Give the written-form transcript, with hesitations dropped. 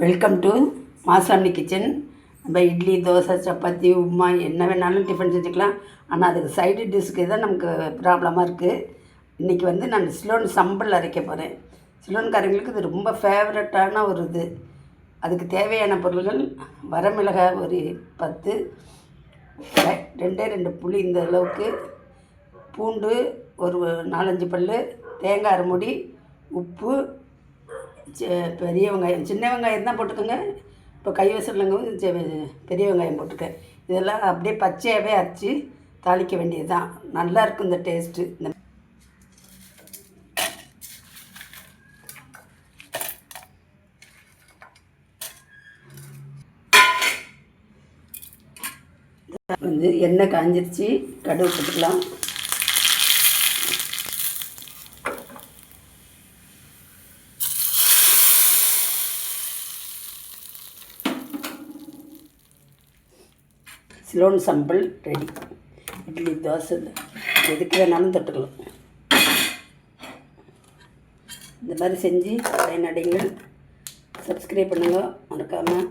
Welcome to மாசாமி kitchen. நம்ம இட்லி, தோசை, சப்பாத்தி, உப்புமா என்ன வேணாலும் டிஃபன் செஞ்சுக்கலாம். ஆனால் அதுக்கு சைடு டிஷ்க்கு தான் நமக்கு ப்ராப்ளமாக இருக்குது. இன்றைக்கி நான் சிலோன் சம்பல் அரைக்க போகிறேன். சிலோன்காரங்களுக்கு இது ரொம்ப ஃபேவரட்டான ஒரு இது. அதுக்கு தேவையான பொருள்கள்: வரமிளகாய் ஒரு 10, 2 புளி இந்த அளவுக்கு, பூண்டு ஒரு 4-5 பல், தேங்காய் அரை மூடி, உப்பு, பெரிய வெங்காயம், சின்ன வெங்காயம் தான் போட்டுக்கோங்க. இப்போ கைவசலங்க பெரிய வெங்காயம் போட்டுக்கேன். இதெல்லாம் அப்படியே பச்சையாகவே அரைச்சி தாளிக்க வேண்டியது தான். நல்லாயிருக்கும் இந்த டேஸ்ட்டு. எண்ணெய் காஞ்சிருச்சு, கடுகு போட்டுக்கலாம். சிலோன் சம்பல் ரெடி. இட்லி, தோசை எதுக்கு வேணாலும் தொட்டுக்கலாம். இந்த மாதிரி செஞ்சு பயனடைங்கள். சப்ஸ்கிரைப் பண்ணுங்கள் மறக்காமல்.